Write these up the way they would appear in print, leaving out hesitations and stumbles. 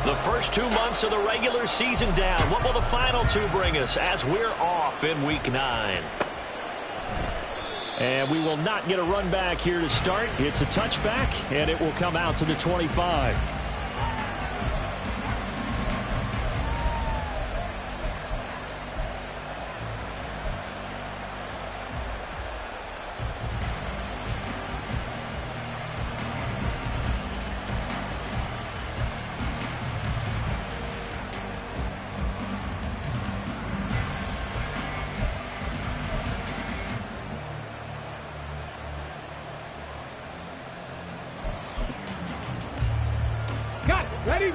The first 2 months of the regular season down. What will the final 2 bring us as we're off in Week 9? And we will not get a run back here to start. It's a touchback, and it will come out to the 25. Ready?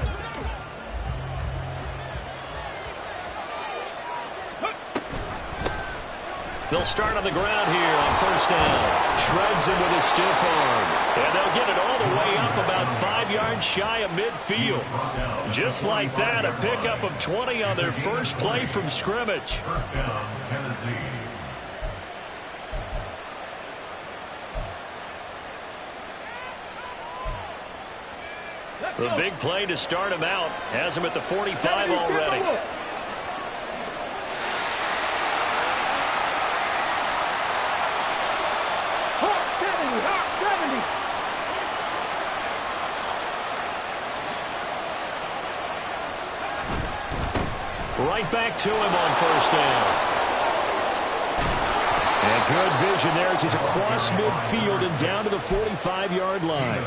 They'll start on the ground here on first down. Shreds him with a stiff arm. And they'll get it all the way up about 5 yards shy of midfield. Just like that, a pickup of 20 on their first play from scrimmage. First down, Tennessee. The big play to start him out has him at the 45 already. Right back to him on first down. And good vision there as he's across midfield and down to the 45-yard line.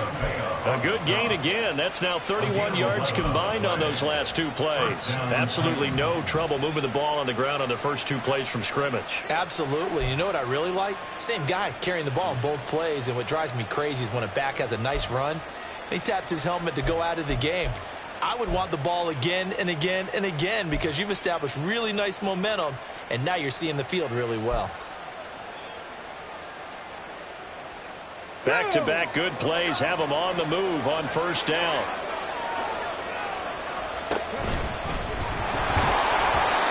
A good gain again. That's now 31 yards combined on those last 2 plays. Absolutely no trouble moving the ball on the ground on the first 2 plays from scrimmage. Absolutely. You know what I really like? Same guy carrying the ball in both plays, and what drives me crazy is when a back has a nice run, he taps his helmet to go out of the game. I would want the ball again and again and again because you've established really nice momentum, and now you're seeing the field really well. Back-to-back good plays have him on the move on first down.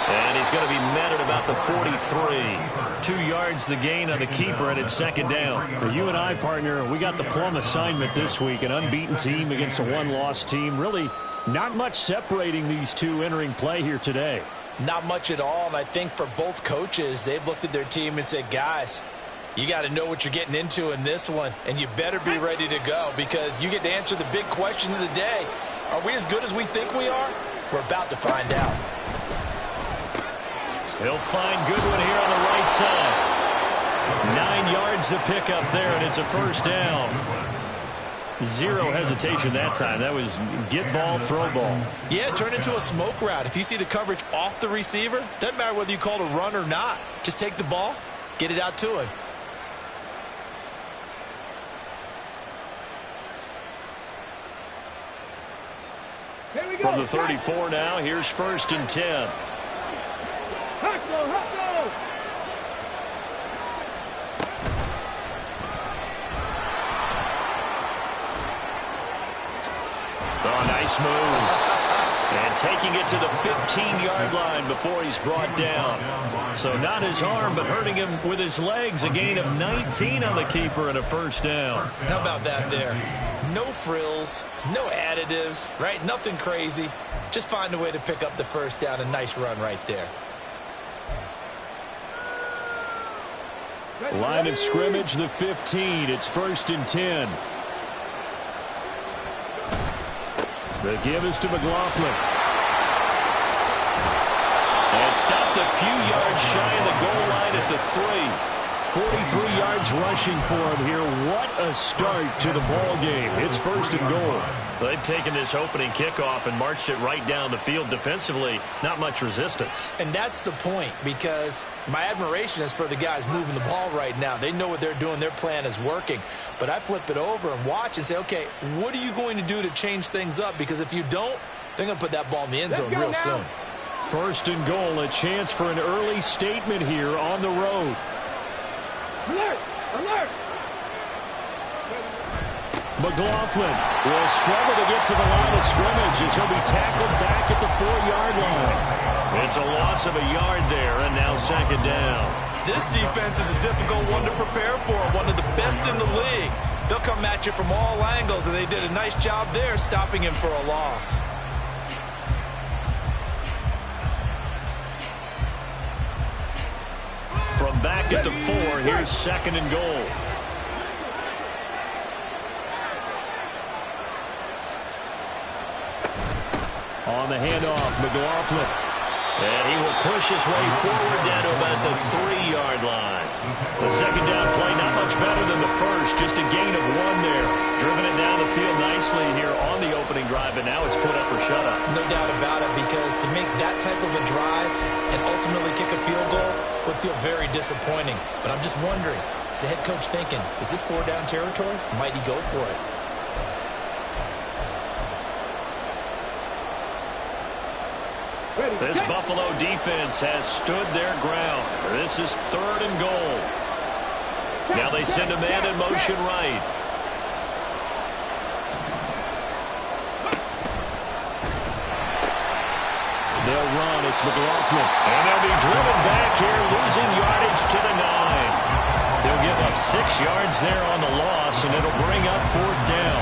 And he's going to be met at about the 43. 2 yards the gain on the keeper, and it's second down. For you and I, partner, we got the plum assignment this week. An unbeaten team against a one-loss team. Really not much separating these two entering play here today. Not much at all, and I think for both coaches, they've looked at their team and said, guys, you got to know what you're getting into in this one, and you better be ready to go because you get to answer the big question of the day. Are we as good as we think we are? We're about to find out. He'll find Goodwin here on the right side. 9 yards to pick up there, and it's a first down. Zero hesitation that time. That was get ball, throw ball. Yeah, turn into a smoke route. If you see the coverage off the receiver, doesn't matter whether you call it a run or not. Just take the ball, get it out to him. From the 34 now, here's first and 10. Oh, nice move. And taking it to the 15-yard line before he's brought down. So not his arm, but hurting him with his legs. A gain of 19 on the keeper and a first down. How about that there? No frills, no additives, right? Nothing crazy. Just find a way to pick up the first down. A nice run right there. Line of scrimmage, the 15. It's first and 10. The give is to McLaughlin. And stopped a few yards shy of the goal line at the 3. 43 yards rushing for him here. What a start to the ball game. It's first and goal. They've taken this opening kickoff and marched it right down the field defensively. Not much resistance. And that's the point, because my admiration is for the guys moving the ball right now. They know what they're doing. Their plan is working. But I flip it over and watch and say, okay, what are you going to do to change things up? Because if you don't, they're going to put that ball in the end zone real soon. First and goal, a chance for an early statement here on the road. Alert! Alert! McLaughlin will struggle to get to the line of scrimmage as he'll be tackled back at the 4-yard line. It's a loss of a yard there, and now second down. This defense is a difficult one to prepare for, one of the best in the league. They'll come at you from all angles, and they did a nice job there stopping him for a loss. from back at the 4. Here's 2nd and goal. On the handoff, McLaughlin. And he will push his way forward down to about the 3-yard line. The second down play, not much better than the first. Just a gain of 1 there. Driven it down the field nicely here on the opening drive, and now it's put up or shut up. No doubt about it, because to make that type of a drive and ultimately kick a field goal would feel very disappointing. But I'm just wondering, is the head coach thinking, is this 4-down territory? Might he go for it? This Buffalo defense has stood their ground. This is 3rd and goal. Now they send a man in motion right. They'll run. It's McLaughlin. And they'll be driven back here, losing yardage to the 9. They'll give up 6 yards there on the loss, and it'll bring up 4th down.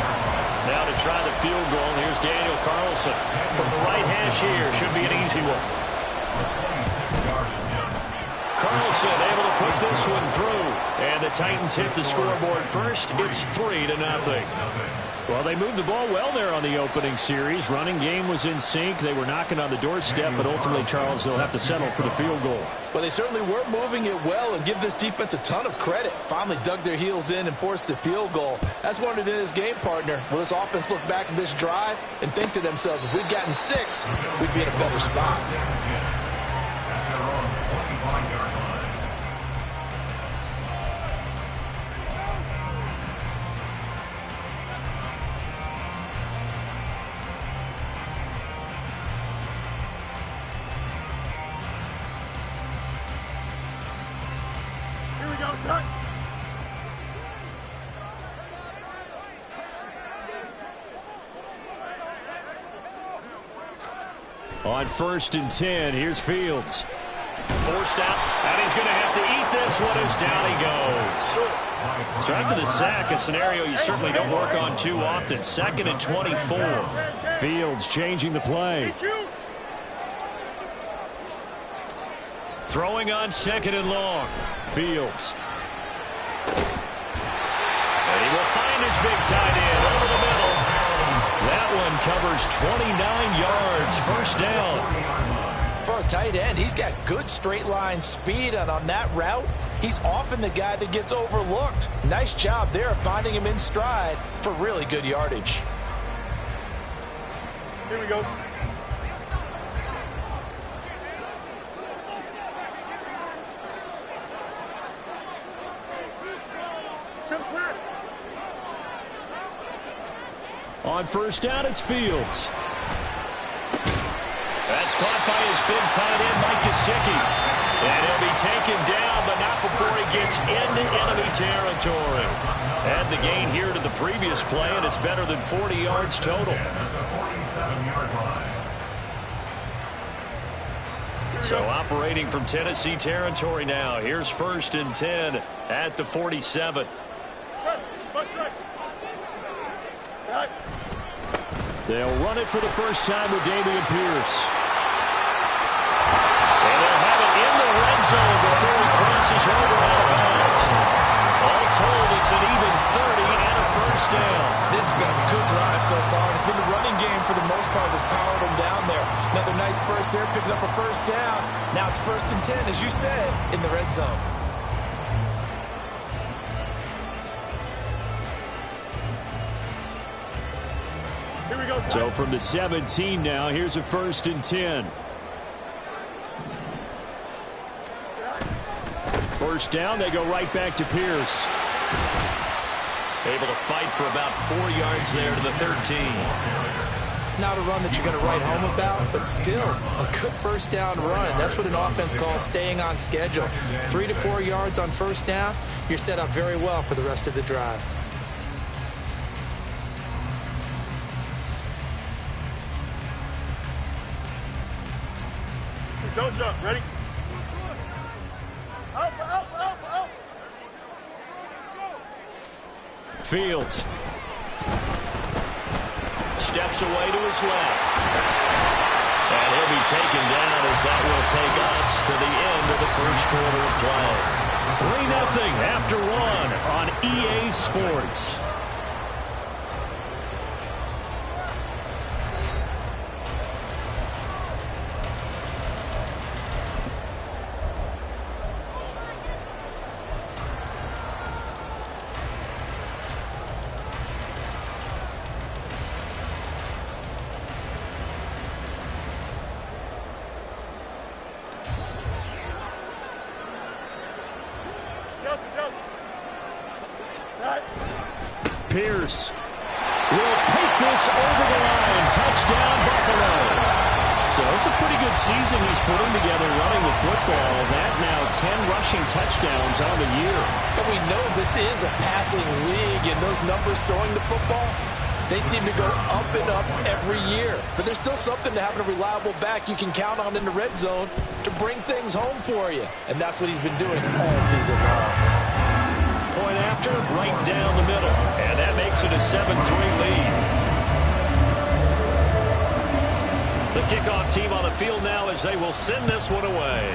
Now to try the field goal, here's Daniel Carlson. From the right hash here, should be an easy one. Carlson able to put this one through. And the Titans hit the scoreboard first. It's 3-0. Well, they moved the ball well there on the opening series. Running game was in sync. They were knocking on the doorstep, but ultimately, Charles, they'll have to settle for the field goal. Well, they certainly were moving it well, and give this defense a ton of credit. Finally dug their heels in and forced the field goal. That's wondered in his game partner. Will this offense look back at this drive and think to themselves, if we'd gotten 6, we'd be in a better spot. On 1st and 10, here's Fields. Forced out, and he's going to have to eat this one as down he goes. So after the sack, a scenario you certainly don't work on too often. 2nd and 24. Fields changing the play. Throwing on 2nd and long. Fields. And he will find his big tight end over the middle. That one covers 29 yards. 1st down. For a tight end, he's got good straight line speed, and on that route, he's often the guy that gets overlooked. Nice job there finding him in stride for really good yardage. Here we go. On 1st down, it's Fields. That's caught by his big tight end, Mike Gesicki. And he'll be taken down, but not before he gets into enemy territory. Add the gain here to the previous play, and it's better than 40 yards total. So operating from Tennessee territory now. Here's 1st and 10 at the 47. They'll run it for the first time with Dameon Pierce. And they'll have it in the red zone before he crosses over out of bounds. All told, it's an even 30 and a 1st down. This has been a good drive so far. It's been the running game for the most part that's powered them down there. Another nice burst there, picking up a 1st down. Now it's 1st and 10, as you said, in the red zone. So from the 17 now, here's a 1st and 10. 1st down, they go right back to Pierce. Able to fight for about 4 yards there to the 13. Not a run that you're going to write home about, but still a good 1st down run. That's what an offense calls staying on schedule. 3 to 4 yards on 1st down, you're set up very well for the rest of the drive. Don't jump. Ready? Up, up, up, up. Fields. Steps away to his left. And he'll be taken down as that will take us to the end of the 1st quarter of play. 3-0 after one on EA Sports. Pierce will take this over the line. Touchdown, Buffalo. So it's a pretty good season he's putting together running the football. That now 10 rushing touchdowns on the year. And we know this is a passing league, and those numbers throwing the football, they seem to go up and up every year. But there's still something to having a reliable back you can count on in the red zone to bring things home for you. And that's what he's been doing all season long. Point after, right down the middle. And that makes it a 7-3 lead. The kickoff team on the field now as they will send this one away.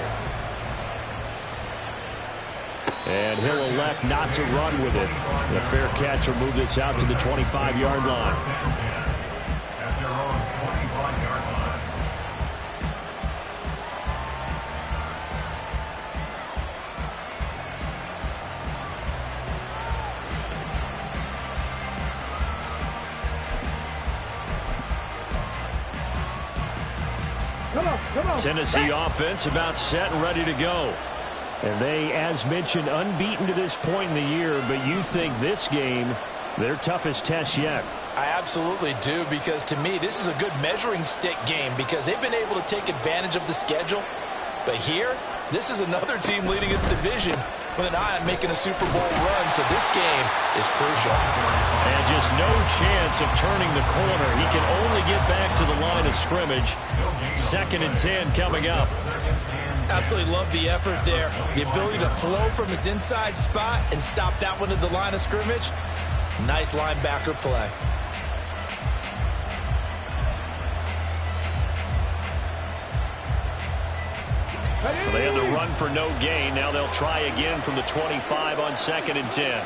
And he'll elect not to run with it. The fair catch will move this out to the 25-yard line. Tennessee offense about set and ready to go. And they, as mentioned, unbeaten to this point in the year, but you think this game, their toughest test yet. I absolutely do, because to me, this is a good measuring stick game because they've been able to take advantage of the schedule. But here, this is another team leading its division with an eye on making a Super Bowl run, so this game is crucial. And just no chance of turning the corner. He can only get back to the line of scrimmage. 2nd and 10 coming up. Absolutely love the effort there. The ability to flow from his inside spot and stop that one at the line of scrimmage. Nice linebacker play. Well, they had the run for no gain. Now they'll try again from the 25 on 2nd and 10.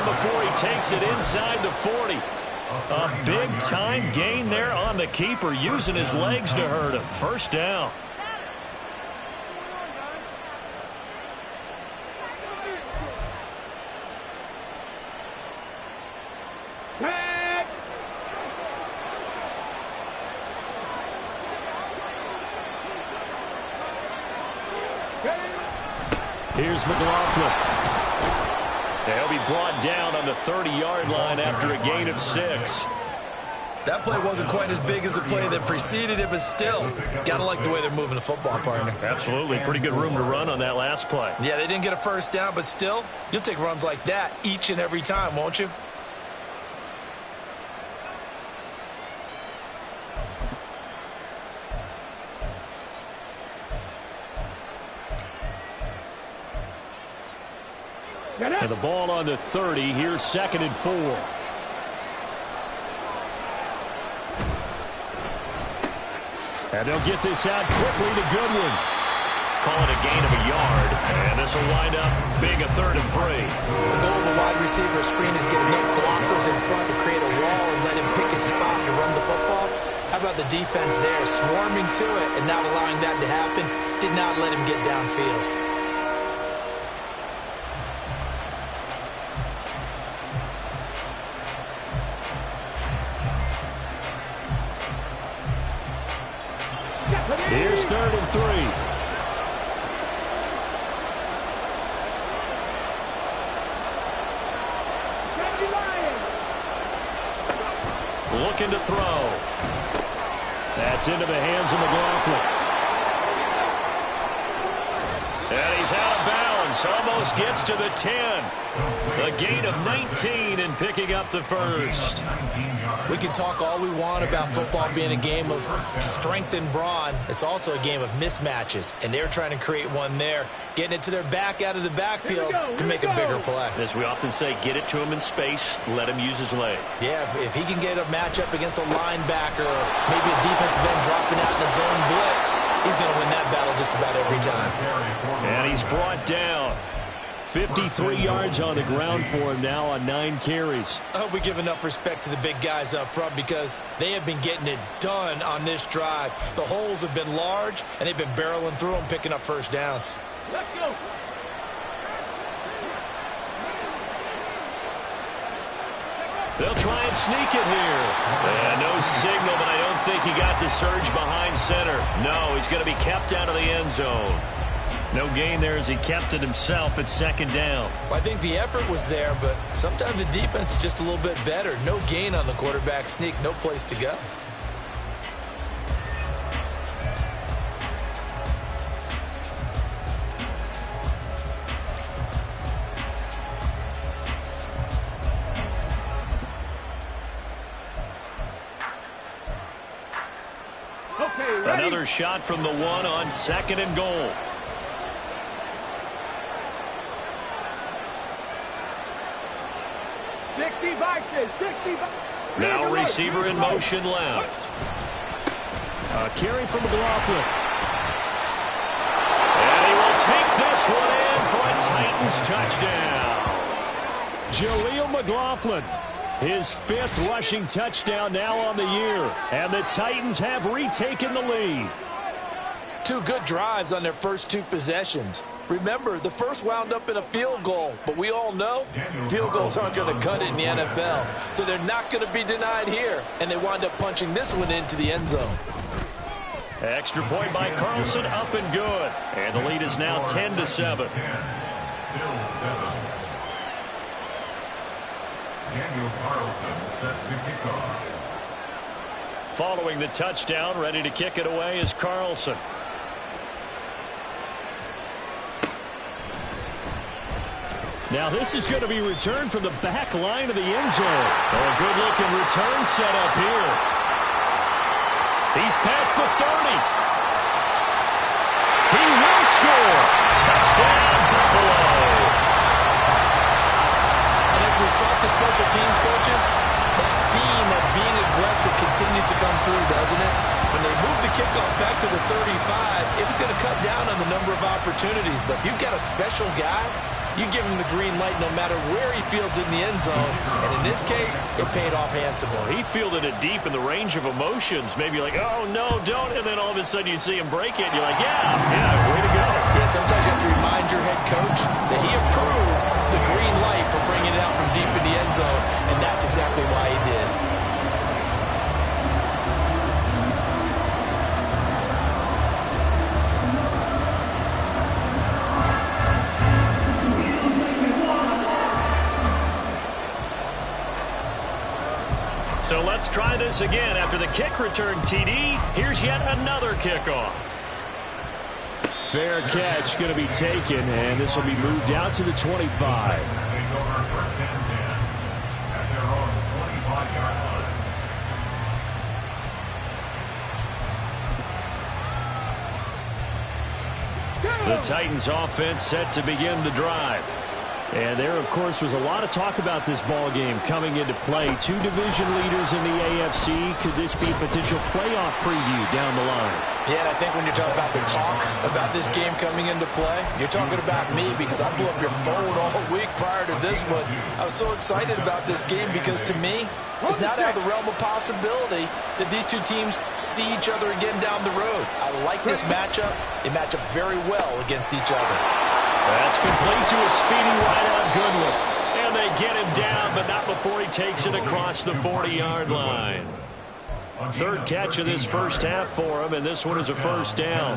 Before he takes it inside the 40. A big-time gain there on the keeper, using his legs to hurt him. First down. Here's McLaughlin. He'll be brought down on the 30-yard line after a gain of 6. That play wasn't quite as big as the play that preceded it, but still, gotta like the way they're moving the football, partner. Absolutely. Pretty good room to run on that last play. Yeah, they didn't get a first down, but still, you'll take runs like that each and every time, won't you? And the ball on the 30. Here's 2nd and 4. And they'll get this out quickly to Goodwin. Call it a gain of a yard. And this will wind up being a 3rd and 3. The goal of a wide receiver screen is get enough blockers in front to create a wall and let him pick his spot to run the football. How about the defense there, swarming to it and not allowing that to happen? Did not let him get downfield. Here's 3rd and 3. Looking to throw. That's into the hands of McLaughlin. And he's out of bounds. defense almost gets to the 10. A gain of 19 and picking up the first. We can talk all we want about football being a game of strength and brawn. It's also a game of mismatches, and they're trying to create one there, getting it to their back out of the backfield to make a bigger play. As we often say, get it to him in space, let him use his leg. Yeah, if he can get a matchup against a linebacker or maybe a defensive end dropping out in a zone blitz, he's going to win that battle just about every time. And he's brought down. 53 yards on the ground for him now on 9 carries. I hope we give enough respect to the big guys up front because they have been getting it done on this drive. The holes have been large, and they've been barreling through them, picking up first downs. Let's go. They'll try and sneak it here. And no signal, but I don't think he got the surge behind center. No, he's going to be kept out of the end zone. No gain there as he kept it himself at second down. Well, I think the effort was there, but sometimes the defense is just a little bit better. No gain on the quarterback sneak, no place to go. Okay, ready? Another shot from the 1 on 2nd and goal. Now receiver in motion left. A carry from McLaughlin. And he will take this one in for a Titans touchdown. Jaleel McLaughlin, his 5th rushing touchdown now on the year. And the Titans have retaken the lead. 2 good drives on their first 2 possessions. Remember, the first wound up in a field goal, but we all know field goals aren't going to cut it in the NFL, so they're not going to be denied here, and they wind up punching this one into the end zone. Extra point by Carlson, up and good. And the lead is now 10-7. Following the touchdown, ready to kick it away is Carlson. Now this is going to be returned from the back line of the end zone. Oh, a good-looking return set up here. He's past the 30. He will score. Touchdown, Buffalo. And as we've talked to special teams coaches, that theme of being aggressive continues to come through, doesn't it? When they move the kickoff back to the 35, it was going to cut down on the number of opportunities. But if you've got a special guy, you give him the green light no matter where he fields in the end zone. And in this case, it paid off handsomely. He fielded it deep in the range of emotions. Maybe like, oh, no, don't. And then all of a sudden you see him break it. And you're like, yeah, way to go. Yeah, sometimes you have to remind your head coach that he approved the green light for bringing it out from deep in the end zone. And that's exactly why he did. So let's try this again. After the kick return TD, here's yet another kickoff. Fair catch going to be taken, and this will be moved out to the 25. The Titans offense set to begin the drive. And there, of course, was a lot of talk about this ball game coming into play. 2 division leaders in the AFC. Could this be a potential playoff preview down the line? Yeah, and I think when you're talking about the talk about this game coming into play, you're talking about me because I blew up your phone all week prior to this one. I was so excited about this game because to me, it's not out of the realm of possibility that these 2 teams see each other again down the road. I like this matchup. They match up very well against each other. That's complete to a speedy wideout Goodwin. And they get him down, but not before he takes it across the 40-yard line. 3rd catch of this first half for him, and this one is a first down.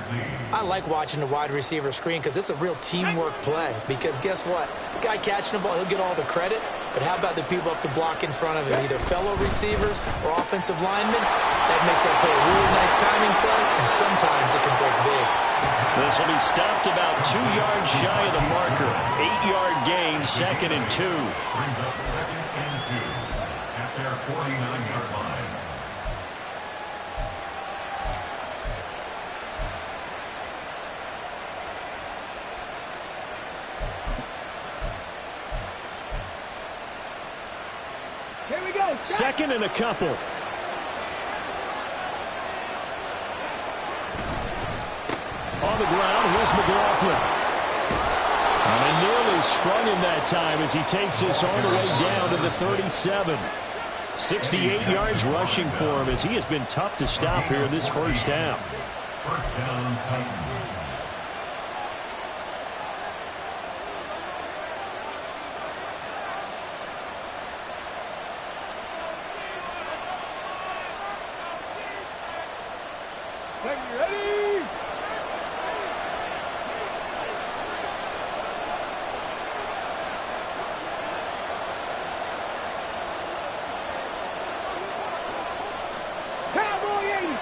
I like watching the wide receiver screen because it's a real teamwork play. Because guess what? The guy catching the ball, he'll get all the credit. But how about the people up to block in front of him, either fellow receivers or offensive linemen? That makes that play a really nice timing play, and sometimes it can break big. This will be stopped about 2 yards shy of the marker. 8-yard gain, 2nd and 2. Brings up 2nd and 2 at their 49-yard line. Here we go. 2nd and a couple. On the ground, here's McLaughlin. And they nearly sprung him that time as he takes this all the way down to the 37. 68 yards rushing for him as he has been tough to stop here in this first half. First down, Titans. Are you ready? Cowboy 80.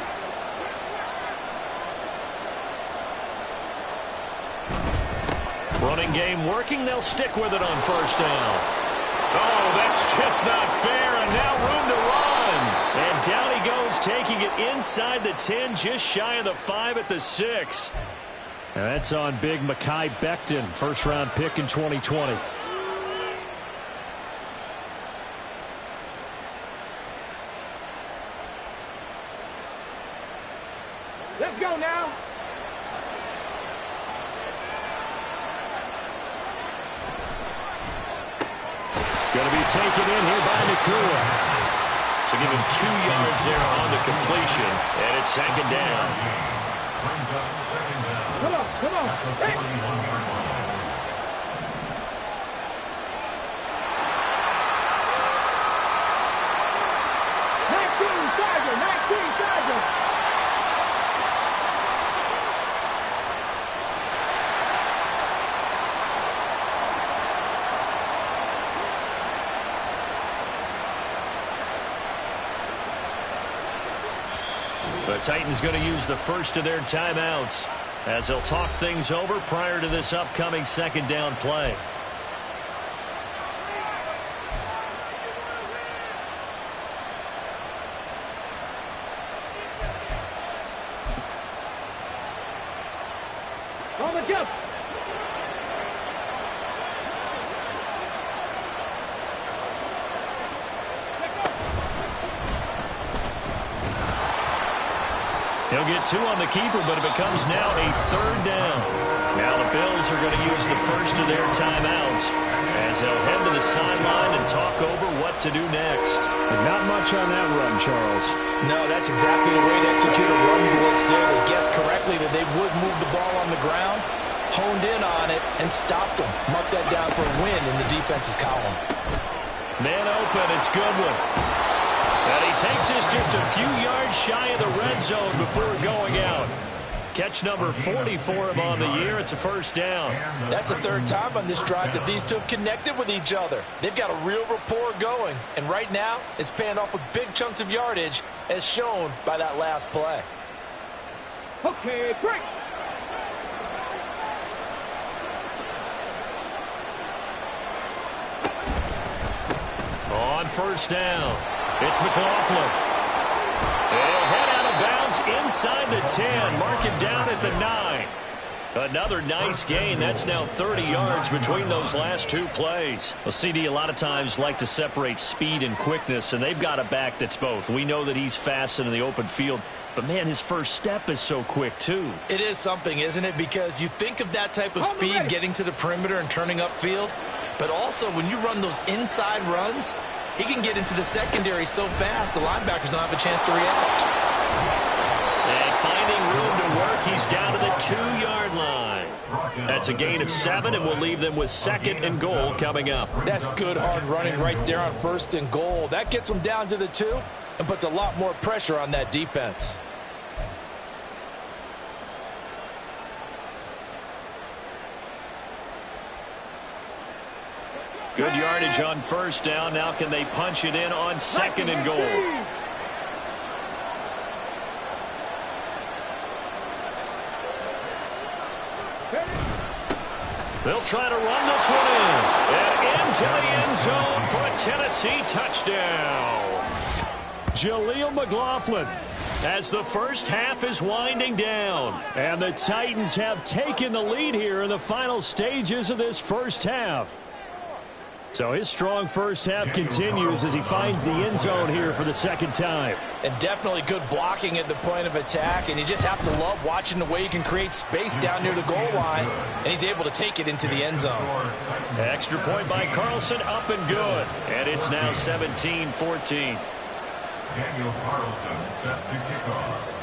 Running game working. They'll stick with it on first down. Oh, that's just not fair, and now room to run. And down he goes, taking it inside the 10, just shy of the 5 at the 6. And that's on big Mekhi Becton, first-round pick in 2020. Let's go now. Going to be taken in here by Nakua. So give him 2 yards there on the completion, and it's 2nd down. Brings up 2nd down. Come on, come on. At the 41-yard line. The Titans going to use the first of their timeouts as they'll talk things over prior to this upcoming 2nd down play. On the jump. He'll get 2 on the keeper, but it becomes now a 3rd down. Now the Bills are going to use the first of their timeouts as they'll head to the sideline and talk over what to do next. But not much on that run, Charles. No, that's exactly the way to execute a run blitz there. They guessed correctly that they would move the ball on the ground, honed in on it, and stopped them. Mark that down for a win in the defense's column. Man open, it's Goodwin. And he takes this just a few yards shy of the red zone before going out. Catch number 40 for him on the year. It's a 1st down. That's the 3rd time on this drive that these two have connected with each other. They've got a real rapport going. And right now, it's paying off with big chunks of yardage, as shown by that last play. Okay, break. On 1st down, it's McLaughlin. They'll head out of bounds inside the 10. Mark it down at the 9. Another nice gain. That's now 30 yards between those last 2 plays. Well, CD a lot of times like to separate speed and quickness, and they've got a back that's both. We know that he's fast in the open field, but, man, his first step is so quick, too. It is something, isn't it? Because you think of that type of speed getting to the perimeter and turning upfield, but also when you run those inside runs, he can get into the secondary so fast the linebackers don't have a chance to react. And finding room to work, he's down to the 2-yard line. That's a gain of 7, and we'll leave them with 2nd and goal coming up. That's good hard running right there on 1st and goal. That gets them down to the 2 and puts a lot more pressure on that defense. Good yardage on first down. Now can they punch it in on second and goal? They'll try to run this one in. And into the end zone for a Tennessee touchdown. Jaleel McLaughlin, as the first half is winding down. And the Titans have taken the lead here in the final stages of this first half. So his strong first half continues as he finds the end zone here for the second time. And definitely good blocking at the point of attack. And you just have to love watching the way he can create space down near the goal line. And he's able to take it into the end zone. Extra point by Carlson, up and good. And it's now 17-14. Daniel Carlson set to kick off.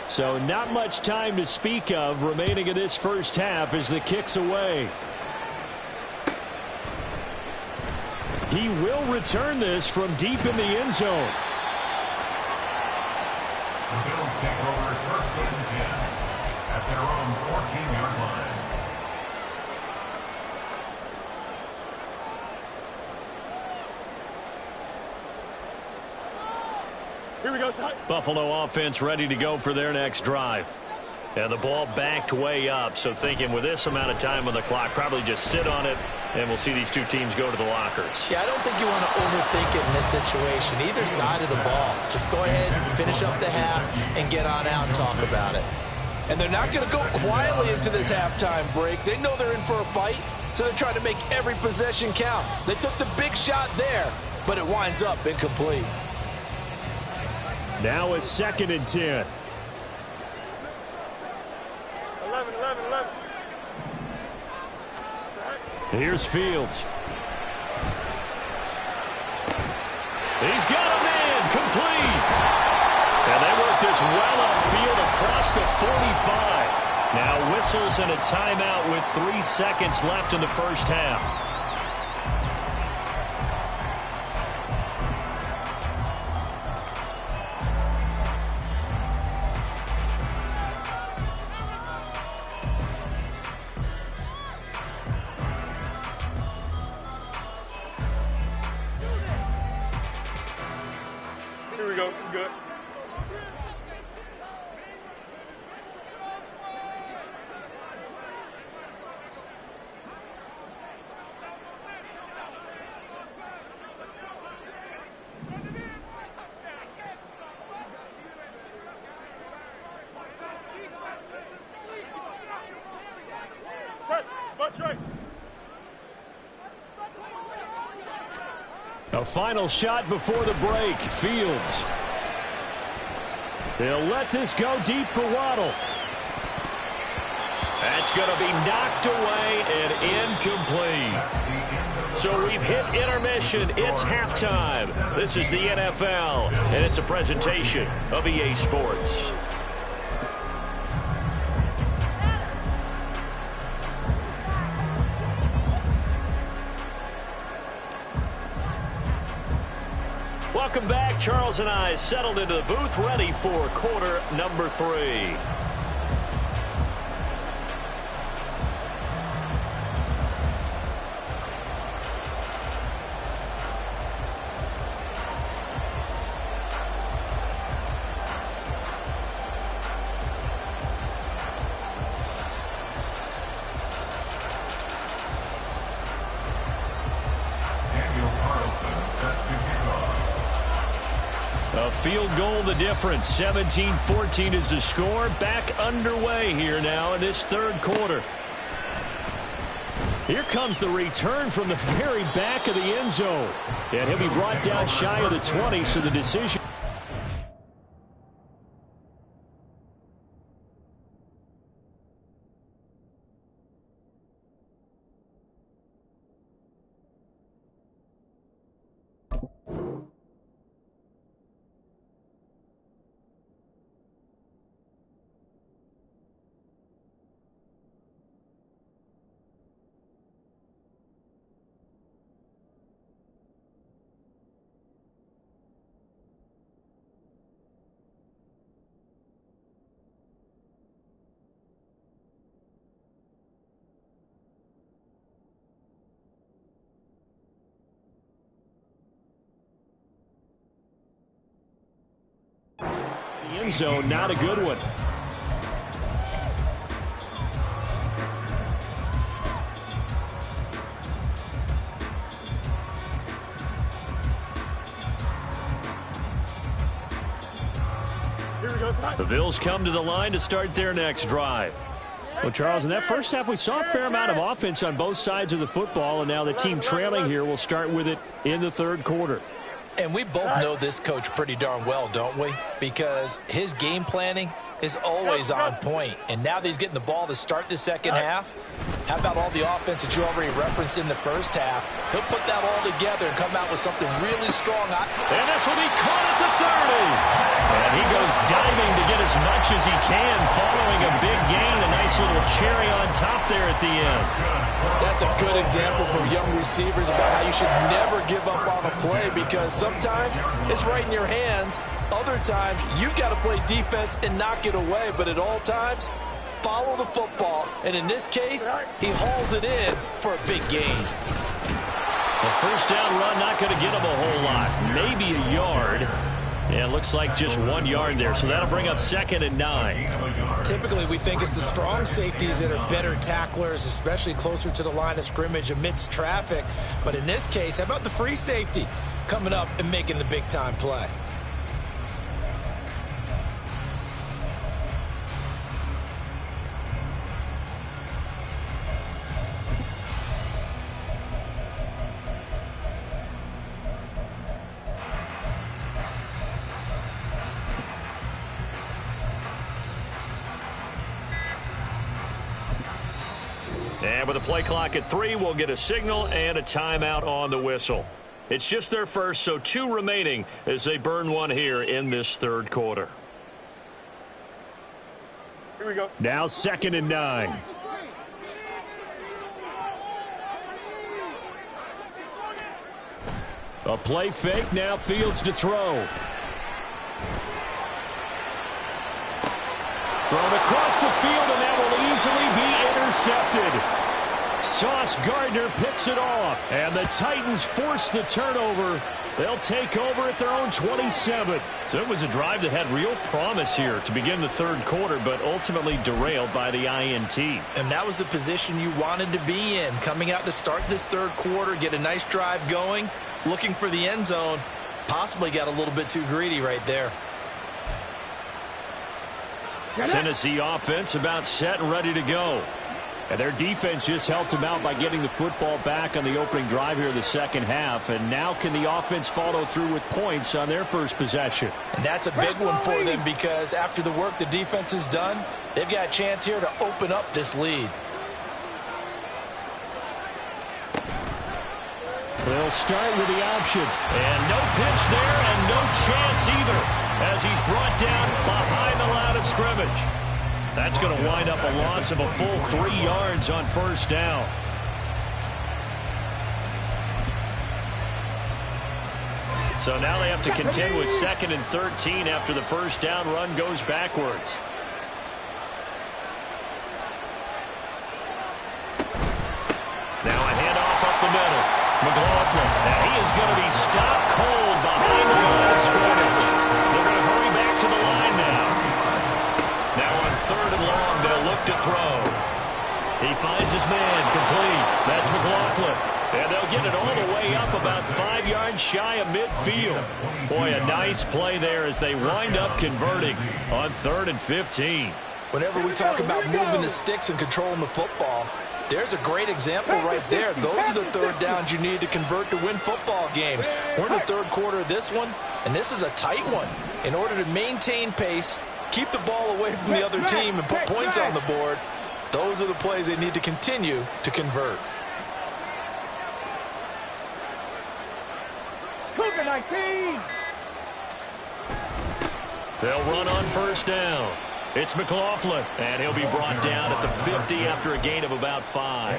So not much time to speak of remaining in this first half as the kick's away. He will return this from deep in the end zone. The Bills take over first and 10 at their own 14-yard line. Here we go, son. Buffalo offense ready to go for their next drive. And the ball backed way up, so thinking with this amount of time on the clock, probably just sit on it, and we'll see these two teams go to the lockers. Yeah, I don't think you want to overthink it in this situation. Either side of the ball. Just go ahead, finish up the half, and get on out and talk about it. And they're not going to go quietly into this halftime break. They know they're in for a fight, so they're trying to make every possession count. They took the big shot there, but it winds up incomplete. Now a second and 10. 11. Here's Fields. He's got a man complete. And they work this well upfield across the 45. Now whistles and a timeout with 3 seconds left in the first half. Here we go. Good. A final shot before the break. Fields. They'll let this go deep for Waddle. That's going to be knocked away and incomplete. So we've hit intermission. It's halftime. This is the NFL, and it's a presentation of EA Sports. Welcome back. Charles and I settled into the booth, ready for quarter number 3. Daniel Carlson set to kick off. A field goal the difference. 17-14 is the score. Back underway here now in this third quarter. Here comes the return from the very back of the end zone. And he'll be brought down shy of the 20, so the decision. end zone. Not a good one. Here we go, Scott. The Bills come to the line to start their next drive. Well, Charles, in that first half, we saw a fair amount of offense on both sides of the football, and now the team trailing here will start with it in the third quarter. And we both know this coach pretty darn well, don't we? Because his game planning is always on point. And now that he's getting the ball to start the second half, how about all the offense that you already referenced in the first half? He'll put that all together and come out with something really strong. And this will be caught at the 30. And he goes diving to get as much as he can, following a big gain. A nice little cherry on top there at the end. That's a good example for young receivers about how you should never give up on a play, because sometimes it's right in your hands. Other times, you've got to play defense and knock it away. But at all times, follow the football. And in this case, he hauls it in for a big gain. The first down run not going to get him a whole lot. Maybe a yard. Yeah, it looks like just 1 yard there. So that'll bring up 2nd and 9. Typically, we think it's the strong safeties that are better tacklers, especially closer to the line of scrimmage amidst traffic. But in this case, how about the free safety coming up and making the big-time play? And with a play clock at 3, we'll get a signal and a timeout on the whistle. It's just their first, so 2 remaining as they burn one here in this third quarter. Here we go. Now 2nd and 9. A play fake, now Fields to throw. Thrown across the field, and that will easily be intercepted. Sauce Gardner picks it off, and the Titans force the turnover. They'll take over at their own 27. So it was a drive that had real promise here to begin the third quarter, but ultimately derailed by the INT. And that was the position you wanted to be in, coming out to start this third quarter, get a nice drive going, looking for the end zone. Possibly got a little bit too greedy right there. Tennessee offense about set and ready to go. And their defense just helped them out by getting the football back on the opening drive here in the second half. And now can the offense follow through with points on their first possession? And that's a big one for them, because after the work the defense has done, they've got a chance here to open up this lead. They'll start with the option. And no pitch there and no chance either, as he's brought down behind the line of scrimmage. That's going to wind up a loss of a full 3 yards on first down. So now they have to contend with 2nd and 13 after the first down run goes backwards. Now a handoff up the middle. McLaughlin. Now he is going to be stopped cold behind the line of scrimmage. They're going to hurry back to the line now. Now on 3rd and long, they'll look to throw. He finds his man complete. That's McLaughlin. And they'll get it all the way up about 5 yards shy of midfield. Boy, a nice play there as they wind up converting on 3rd and 15. Whenever we talk about moving the sticks and controlling the football, there's a great example right there. Those are the third downs you need to convert to win football games. We're in the third quarter of this one, and this is a tight one. In order to maintain pace, keep the ball away from the other team, and put points on the board, those are the plays they need to continue to convert. They'll run on first down. It's McLaughlin, and he'll be brought down at the 50 after a gain of about 5.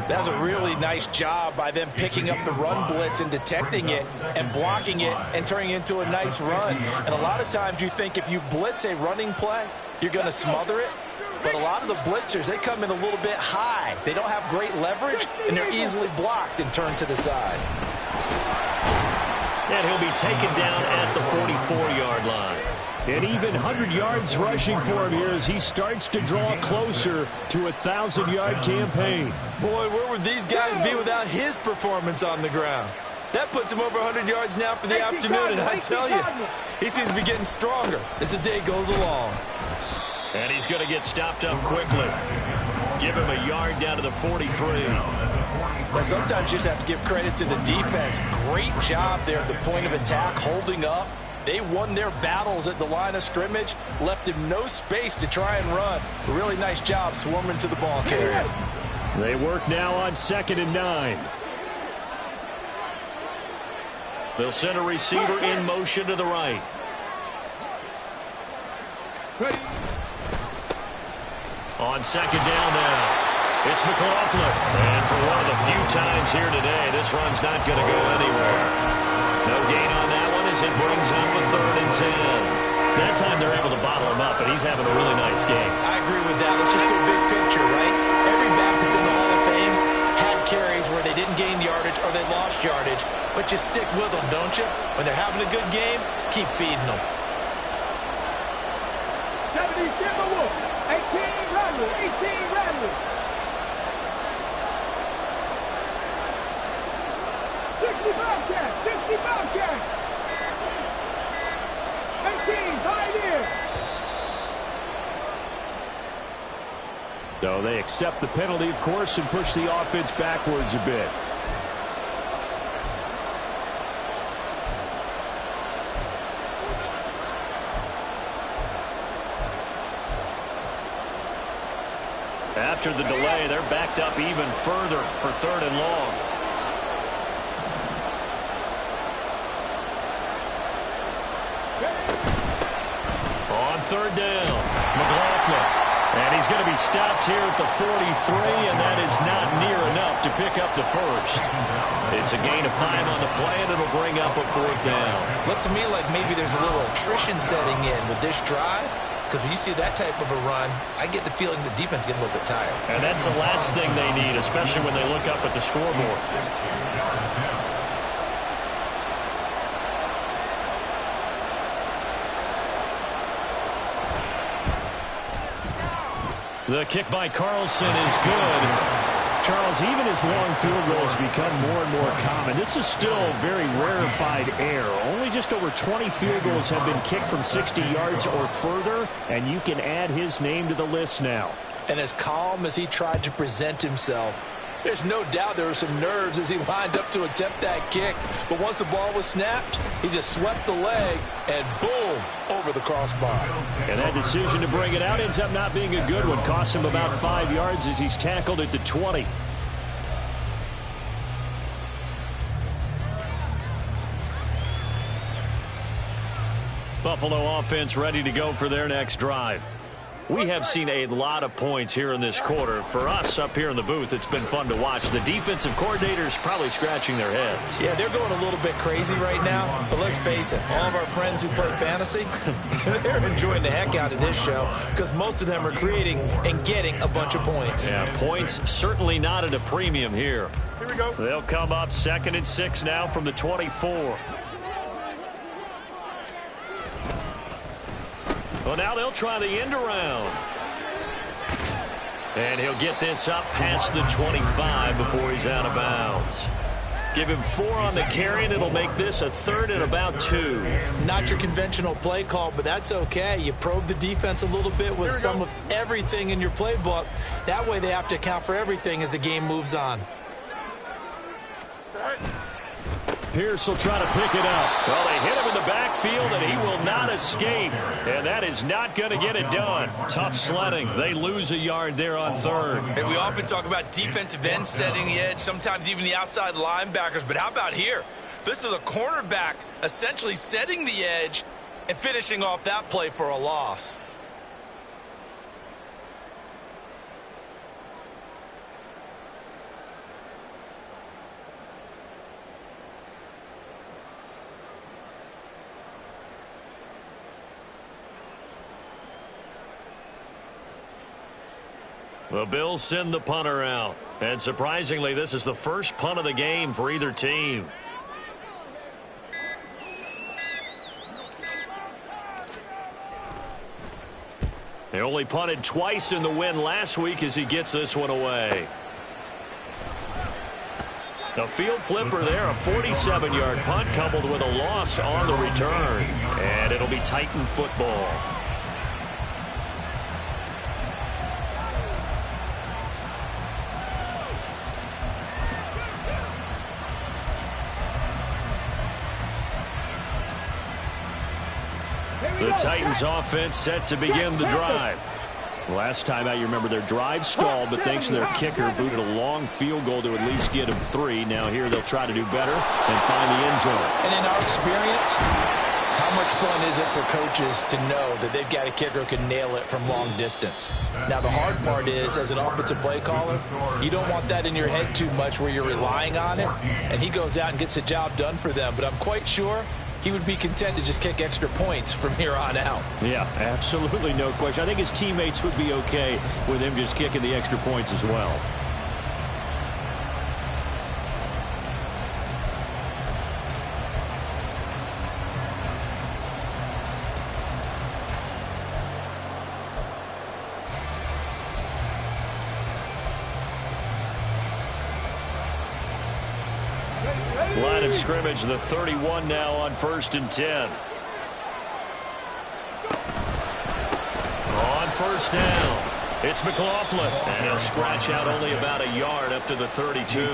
That's a really nice job by them picking up the run blitz and detecting it and blocking it and turning it into a nice run. And a lot of times you think if you blitz a running play, you're going to smother it. But a lot of the blitzers, they come in a little bit high. They don't have great leverage, and they're easily blocked and turned to the side. And And he'll be taken down at the 44-yard line. An even 100 yards rushing for him here as he starts to draw closer to a 1,000-yard campaign. Boy, where would these guys be without his performance on the ground? That puts him over 100 yards now for the afternoon, and I tell you, he seems to be getting stronger as the day goes along. And he's going to get stopped up quickly. Give him a yard down to the 43. Well, sometimes you just have to give credit to the defense. Great job there at the point of attack, holding up. They won their battles at the line of scrimmage, left him no space to try and run. A really nice job swarming to the ball carrier. They work now on 2nd and 9. They'll send a receiver in motion to the right. On 2nd down now, it's McLaughlin. And for one of the few times here today, this run's not going to go anywhere. No gain on that one as it brings up a 3rd and 10. That time they're able to bottle him up, but he's having a really nice game. I agree with that. Let's just go big picture, right? Every back that's in the Hall of Fame had carries where they didn't gain yardage or they lost yardage, but you stick with them, don't you? When they're having a good game, keep feeding them. 70 Timberwolves, 18 Randall, 18 Randall. 60 Bobcat, 60 Bobcat. 18 Pioneer. So they accept the penalty, of course, and push the offense backwards a bit. After the delay, they're backed up even further for 3rd and long. On 3rd down, McLaughlin. And he's going to be stopped here at the 43, and that is not near enough to pick up the first. It's a gain of 5 on the play, and it'll bring up a 4th down. Looks to me like maybe there's a little attrition setting in with this drive, because when you see that type of a run, I get the feeling the defense getting a little bit tired. And that's the last thing they need, especially when they look up at the scoreboard. The kick by Carlson is good. Charles, even as long field goals become more and more common, this is still very rarefied air. Only just over 20 field goals have been kicked from 60 yards or further, and you can add his name to the list now. And as calm as he tried to present himself, there's no doubt there were some nerves as he lined up to attempt that kick. But once the ball was snapped, he just swept the leg and boom, over the crossbar. And that decision to bring it out ends up not being a good one. Costs him about 5 yards as he's tackled at the 20. Buffalo offense ready to go for their next drive. We have seen a lot of points here in this quarter. For us up here in the booth, it's been fun to watch. The defensive coordinators probably scratching their heads. Yeah, they're going a little bit crazy right now. But let's face it, all of our friends who play fantasy, they're enjoying the heck out of this show because most of them are creating and getting a bunch of points. Yeah, points certainly not at a premium here. Here we go. They'll come up 2nd and 6 now from the 24. Well, now they'll try the end around. And he'll get this up past the 25 before he's out of bounds. Give him 4 on the carry, and it'll make this a 3rd and about 2. Not your conventional play call, but that's okay. You probe the defense a little bit with some of everything in your playbook. That way they have to account for everything as the game moves on. Pierce will try to pick it up. Well, they hit him in the backfield, and he will not escape. And that is not going to get it done. Tough sledding. They lose a yard there on 3rd. And we often talk about defensive ends setting the edge, sometimes even the outside linebackers. But how about here? This is a cornerback essentially setting the edge and finishing off that play for a loss. The Bills send the punter out. And surprisingly, this is the first punt of the game for either team. They only punted twice in the win last week as he gets this one away. A field flipper there, a 47-yard punt coupled with a loss on the return. And it'll be Titan football. The Titans offense set to begin the drive. Last time out, you remember their drive stalled, but thanks to their kicker, booted a long field goal to at least get them 3. Now here they'll try to do better and find the end zone. And in our experience, how much fun is it for coaches to know that they've got a kicker who can nail it from long distance? Now, the hard part is, as an offensive play caller, you don't want that in your head too much where you're relying on it, and he goes out and gets the job done for them. But I'm quite sure he would be content to just kick extra points from here on out. Yeah, absolutely no question. I think his teammates would be okay with him just kicking the extra points as well. Line of scrimmage, the 31 now on 1st and 10. On 1st down, it's McLaughlin, and he'll scratch out only about a yard up to the 32.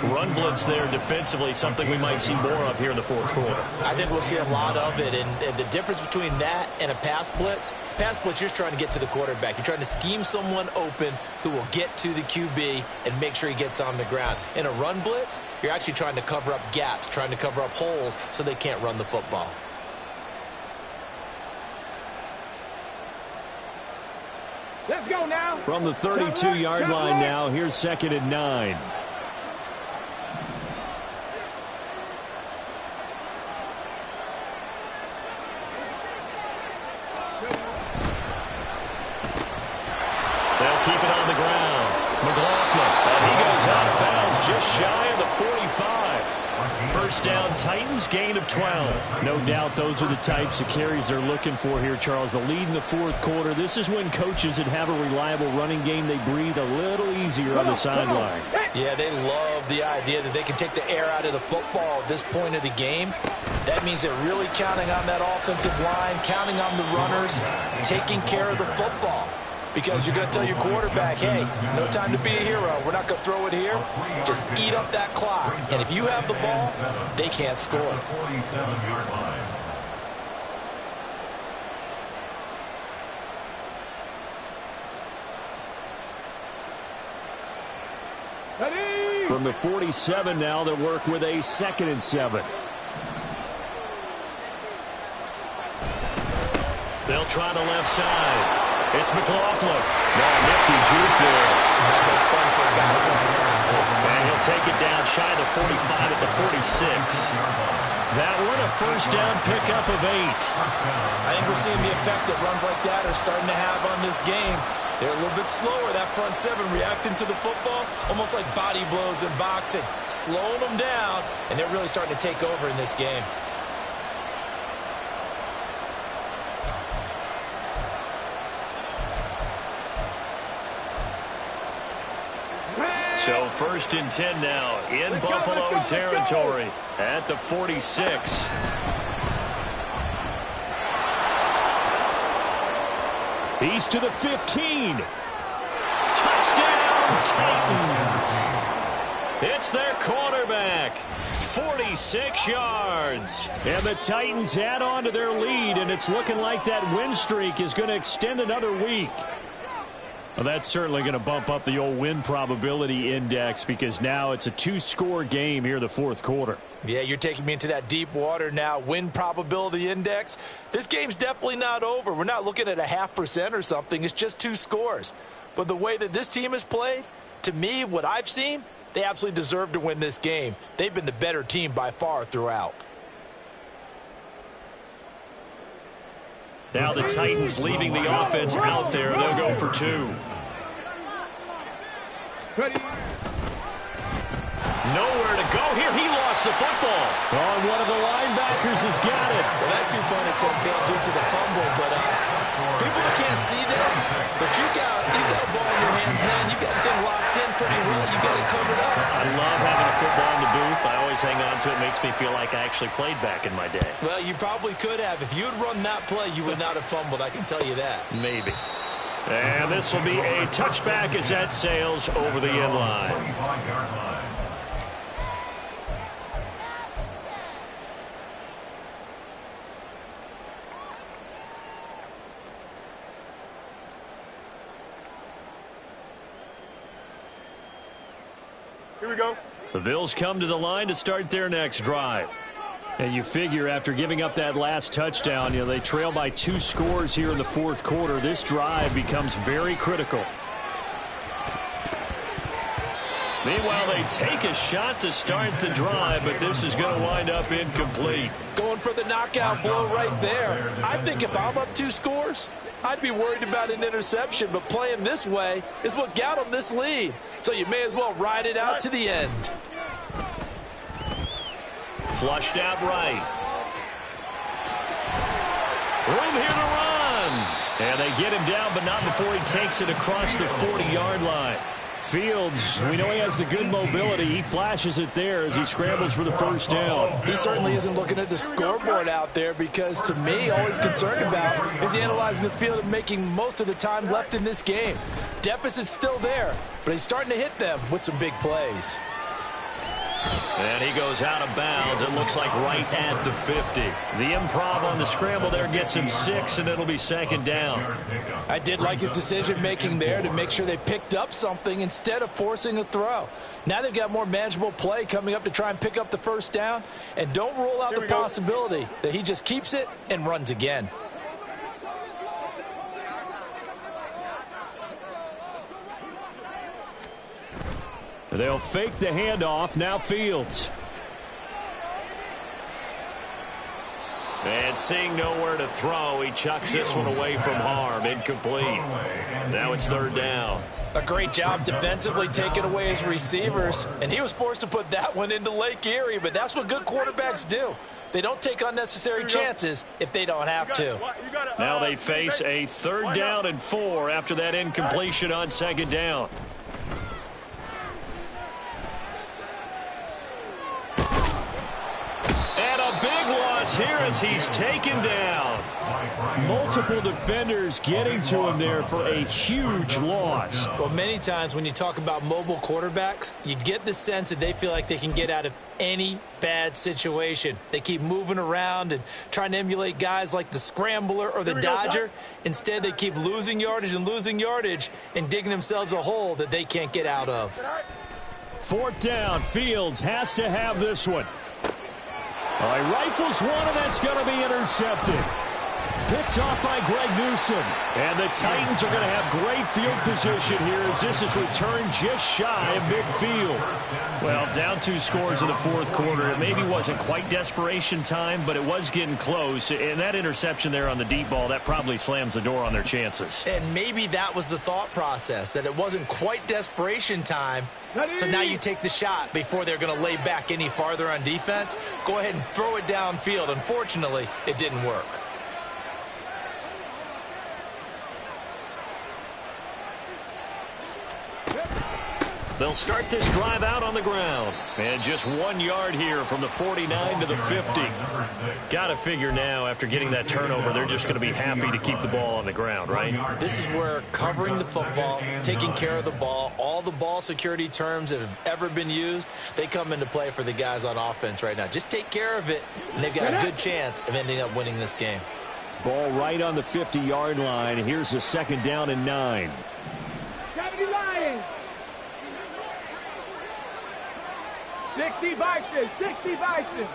Run blitz there defensively, something we might see more of here in the 4th quarter. I think we'll see a lot of it, and the difference between that and a pass blitz, you're just trying to get to the quarterback. You're trying to scheme someone open who will get to the QB and make sure he gets on the ground. In a run blitz, you're actually trying to cover up gaps, trying to cover up holes so they can't run the football. Let's go now. From the 32-yard line now, here's 2nd and 9. They'll keep it on the ground. McLaughlin, and he goes out of bounds just shy of the 45. 1st down, Titans, gain of 12. No doubt those are the types of carries they're looking for here, Charles. The lead in the 4th quarter. This is when coaches that have a reliable running game, they breathe a little easier on the sideline. Yeah, they love the idea that they can take the air out of the football at this point of the game. That means they're really counting on that offensive line, counting on the runners, taking care of the football. Because you're going to tell your quarterback, hey, no time to be a hero. We're not going to throw it here. Just eat up that clock. And if you have the ball, they can't score. 47-yard line. From the 47 now, they'll work with a 2nd and 7. They'll try the left side. It's McLaughlin. Nifty juke there. That makes fun for a guy trying to tackle. And he'll take it down shy of the 45 at the 46. That one a 1st down pickup of 8. I think we're seeing the effect that runs like that are starting to have on this game. They're a little bit slower, that front 7, reacting to the football, almost like body blows in boxing, slowing them down, and they're really starting to take over in this game. So 1st and 10 now in Buffalo territory at the 46. He's to the 15. Touchdown, Titans. It's their quarterback. 46 yards. And the Titans add on to their lead, and it's looking like that win streak is going to extend another week. Well, that's certainly going to bump up the old win probability index because now it's a 2-score game here in the 4th quarter. Yeah, you're taking me into that deep water now. Win probability index. This game's definitely not over. We're not looking at a 0.5% or something. It's just 2 scores. But the way that this team has played, to me, what I've seen, they absolutely deserve to win this game. They've been the better team by far throughout. Now the Titans leaving the offense out there. They'll go for 2. Nowhere to go here. He lost the football. Oh, and one of the linebackers has got it. Well, that 2-point attempt failed due to the fumble, but People can't see this, but you got a ball in your hands now, and you got the thing locked in pretty well. You got it covered up. I love having a football in the booth. I always hang on to it. It makes me feel like I actually played back in my day. Well, you probably could have. If you had run that play, you would not have fumbled. I can tell you that. Maybe. And this will be a touchback as that sails over the end line. 45-yard line. Here we go. The Bills come to the line to start their next drive. And you figure after giving up that last touchdown, they trail by 2 scores here in the fourth quarter. This drive becomes very critical. Meanwhile, they take a shot to start the drive, but this is going to wind up incomplete. Going for the knockout blow right there. I think if I'm up 2 scores, I'd be worried about an interception, but playing this way is what got them this lead. So you may as well ride it out to the end. Flushed out right. Room here to run. And they get him down, but not before he takes it across the 40-yard line. Fields, we know he has the good mobility. He flashes it there as he scrambles for the first down. He certainly isn't looking at the scoreboard out there because, to me, all he's concerned about is analyzing the field and making most of the time left in this game. Deficit's still there, but he's starting to hit them with some big plays. And he goes out of bounds. It looks like right at the 50. The improv on the scramble there gets him 6, and it'll be second down. I did like his decision-making there to make sure they picked up something instead of forcing a throw. Now they've got more manageable play coming up to try and pick up the first down. And don't rule out the possibility that he just keeps it and runs again. They'll fake the handoff. Now Fields. And seeing nowhere to throw, he chucks this one away from harm. Incomplete. Now it's third down. A great job defensively taking away his receivers, and he was forced to put that one into Lake Erie, but that's what good quarterbacks do. They don't take unnecessary chances if they don't have to. Now they face a third down and 4 after that incompletion on second down. Here as he's taken down. Multiple defenders getting to him there for a huge loss. Well, many times when you talk about mobile quarterbacks, you get the sense that they feel like they can get out of any bad situation. They keep moving around and trying to emulate guys like the scrambler or the dodger. Instead, they keep losing yardage and digging themselves a hole that they can't get out of. Fourth down. Fields has to have this one. All right, rifles one, and that's going to be intercepted. Picked off by Greg Newsom. And the Titans are going to have great field position here as this is returned just shy of midfield. Well, down 2 scores in the fourth quarter. It maybe wasn't quite desperation time, but it was getting close. And that interception there on the deep ball, that probably slams the door on their chances. And maybe that was the thought process, that it wasn't quite desperation time. So now you take the shot before they're going to lay back any farther on defense. Go ahead and throw it downfield. Unfortunately, it didn't work. They'll start this drive out on the ground. And just 1 yard here from the 49 to the 50. Got to figure now, after getting that turnover, they're just going to be happy to keep the ball on the ground, right? This is where covering the football, taking care of the ball, all the ball security terms that have ever been used, they come into play for the guys on offense right now. Just take care of it, and they've got a good chance of ending up winning this game. Ball right on the 50-yard line. Here's the second down and 9. 60 Bison, 60 Bison.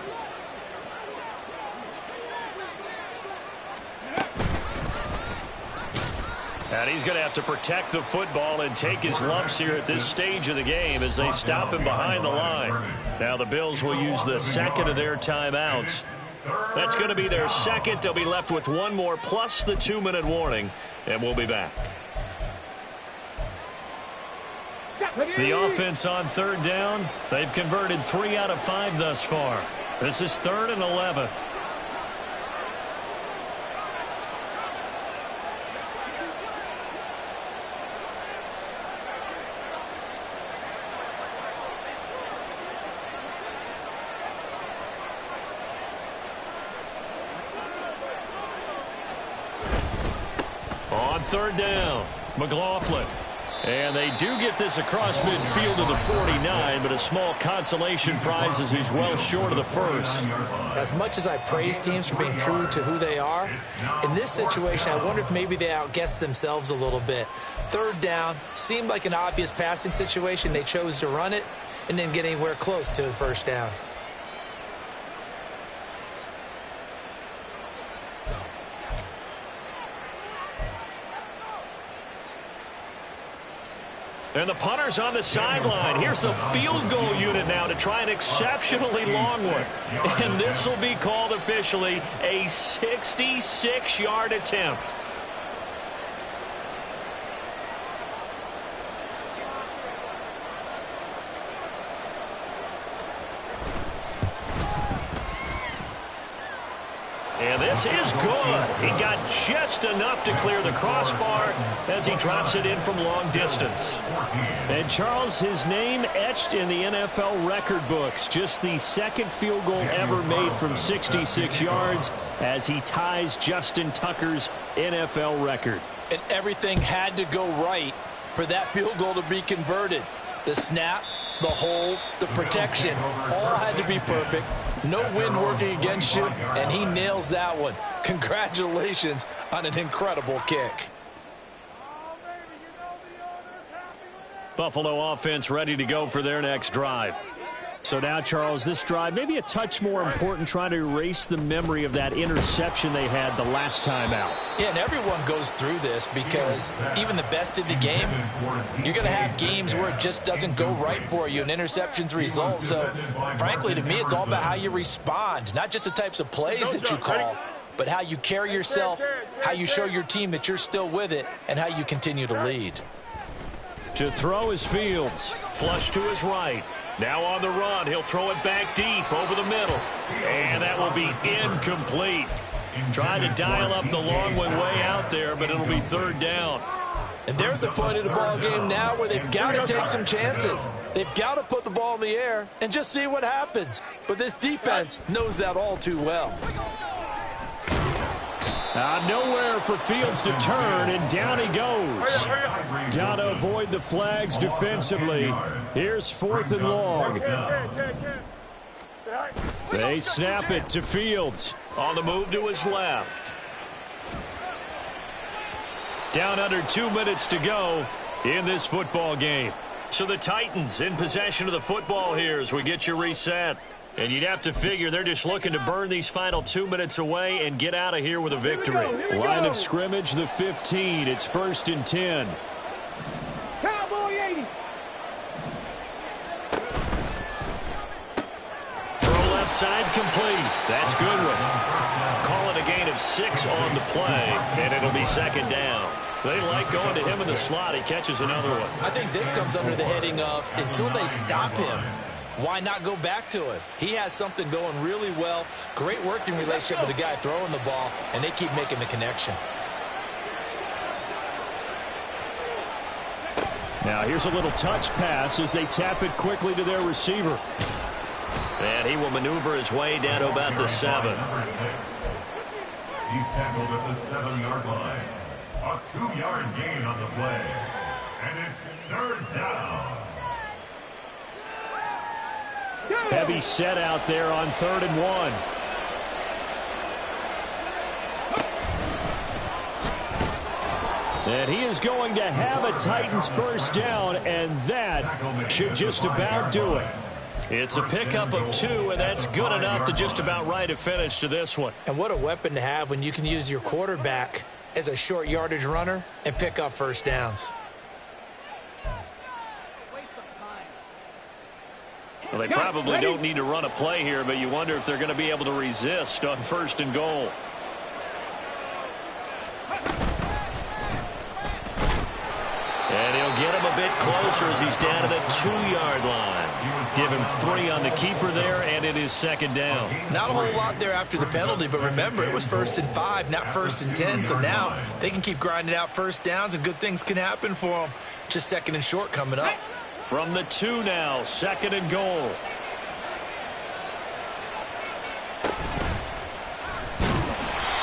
And he's going to have to protect the football and take his lumps here at this stage of the game as they stop him behind the line. Now the Bills will use the second of their timeouts. That's going to be their second. They'll be left with 1 more plus the 2-minute warning, and we'll be back. The offense on third down, they've converted 3 out of 5 thus far. This is 3rd and 11. On third down, McLaughlin. And they do get this across midfield to the 49, but a small consolation prize as he's well short of the first. As much as I praise teams for being true to who they are, in this situation, I wonder if maybe they outguessed themselves a little bit. Third down seemed like an obvious passing situation. They chose to run it and didn't get anywhere close to the first down. And the punter's on the sideline. Here's the field goal unit now to try an exceptionally long one. And this will be called officially a 66-yard attempt. And this is good. He got just enough to clear the crossbar as he drops it in from long distance. And Charles, his name etched in the NFL record books. Just the second field goal ever made from 66 yards as he ties Justin Tucker's NFL record. And everything had to go right for that field goal to be converted. The snap, the hold, the protection, all had to be perfect. No wind working against you, and he nails that one. Congratulations on an incredible kick. Buffalo offense ready to go for their next drive. So now, Charles, this drive maybe a touch more important, trying to erase the memory of that interception they had the last time out. Yeah, and everyone goes through this because even the best in the game, you're going to have games where it just doesn't go right for you, and interceptions result. So, frankly, to me, it's all about how you respond, not just the types of plays that you call, but how you carry yourself, how you show your team that you're still with it, and how you continue to lead. To throw is Fields. Flush to his right. Now on the run, he'll throw it back deep over the middle. And that will be incomplete. Trying to dial up the long one way out there, but it'll be third down. And they're at the point of the ball game now where they've got to take some chances. They've got to put the ball in the air and just see what happens. But this defense knows that all too well. Nowhere for Fields to turn, and down he goes. Got to avoid the flags defensively. Here's 4th and long. They snap it to Fields. On the move to his left. Down under 2 minutes to go in this football game. So the Titans in possession of the football here as we get you reset. And you'd have to figure they're just looking to burn these final 2 minutes away and get out of here with a victory. Line of scrimmage, the 15. It's 1st and 10. Cowboy 80. Throw left side complete. That's Goodwin. Call it a gain of 6 on the play, and it'll be second down. They like going to him in the slot. He catches another one. I think this comes under the heading of until they stop him, why not go back to it? He has something going really well. Great working relationship with the guy throwing the ball, and they keep making the connection. Now here's a little touch pass as they tap it quickly to their receiver. And he will maneuver his way down to about the 7. He's tackled at the 7-yard line. A 2-yard gain on the play. And it's third down. Heavy set out there on 3rd and 1. And he is going to have a Titans first down, and that should just about do it. It's a pickup of 2, and that's good enough to just about write a finish to this one. And what a weapon to have when you can use your quarterback as a short yardage runner and pick up first downs. Well, they probably don't need to run a play here, but you wonder if they're going to be able to resist on 1st and goal. And he'll get him a bit closer as he's down to the 2-yard line. Give him 3 on the keeper there, and it is second down. Not a whole lot there after the penalty, but remember, it was 1st and 5, not 1st and 10. So now they can keep grinding out first downs, and good things can happen for them. Just 2nd and short coming up. From the 2 now, 2nd and goal.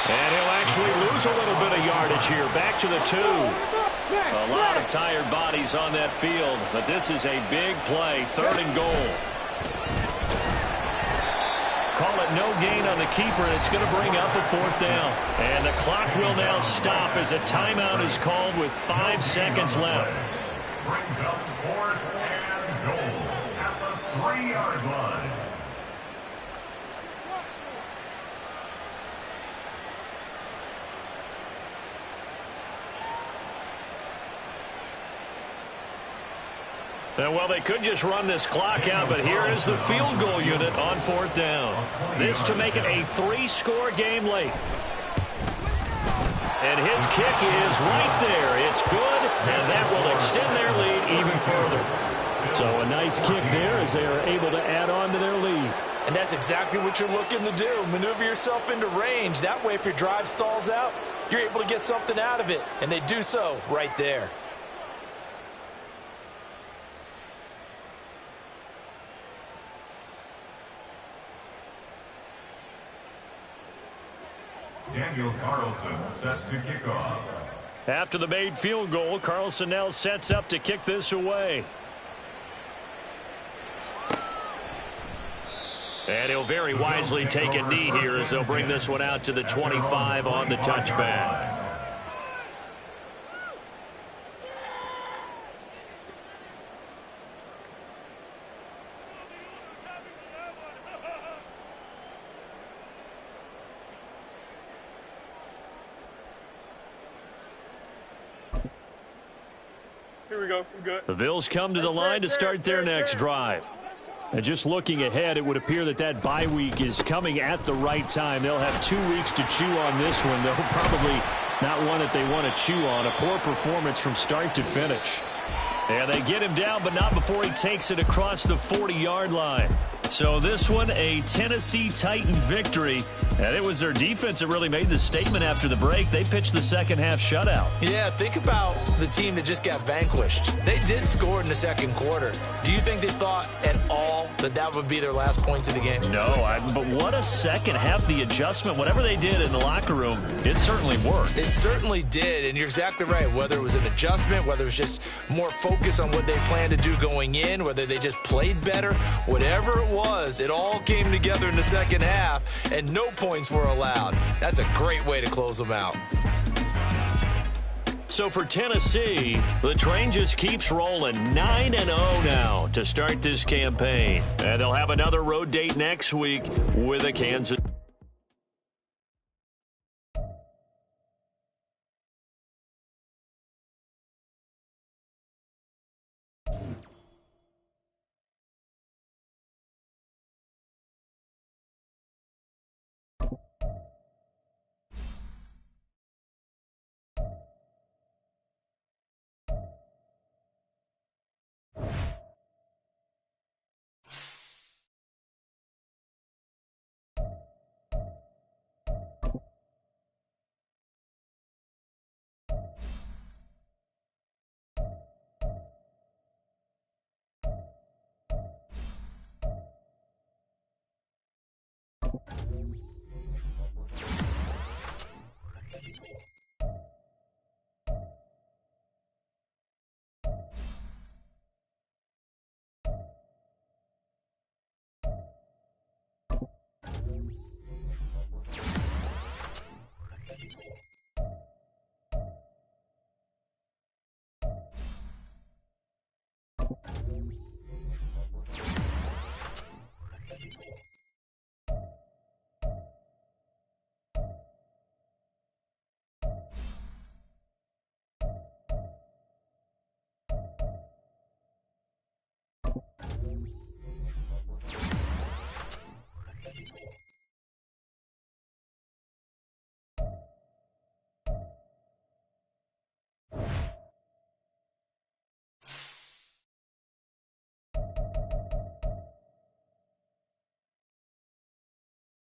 And he'll actually lose a little bit of yardage here. Back to the 2. A lot of tired bodies on that field, but this is a big play. 3rd and goal. Call it no gain on the keeper, and it's going to bring up a 4th down. And the clock will now stop as a timeout is called with 5 seconds left. Brings up 4th and goal at the 3-yard line. Well, they could just run this clock out, but here is the field goal unit on 4th down. This to make it a 3-score game late. And his kick is right there. It's good, and that will extend their lead even further. So a nice kick there as they are able to add on to their lead. And that's exactly what you're looking to do. Maneuver yourself into range. That way, if your drive stalls out, you're able to get something out of it. And they do so right there. Daniel Carlson set to kick off. After the made field goal, Carlson now sets up to kick this away. And he'll very wisely take a knee here as they'll bring this one out to the 25 on the touchback. Here we go. We're good. The Bills come to the line to start their next drive. And just looking ahead, it would appear that that bye week is coming at the right time. They'll have 2 weeks to chew on this one. They'll probably not one that they want to chew on. A poor performance from start to finish. And they get him down, but not before he takes it across the 40-yard line. So this one, a Tennessee Titan victory. And it was their defense that really made the statement after the break. They pitched the second-half shutout. Yeah, think about the team that just got vanquished. They did score in the second quarter. Do you think they thought at all that that would be their last points of the game? No, but what a second half. The adjustment, whatever they did in the locker room, it certainly worked. It certainly did, and you're exactly right. Whether it was an adjustment, whether it was just more focus on what they planned to do going in, whether they just played better, whatever it was, it all came together in the second half, and no points were allowed. That's a great way to close them out. So for Tennessee, the train just keeps rolling. 9-0 now to start this campaign. And they'll have another road date next week with a Kansas.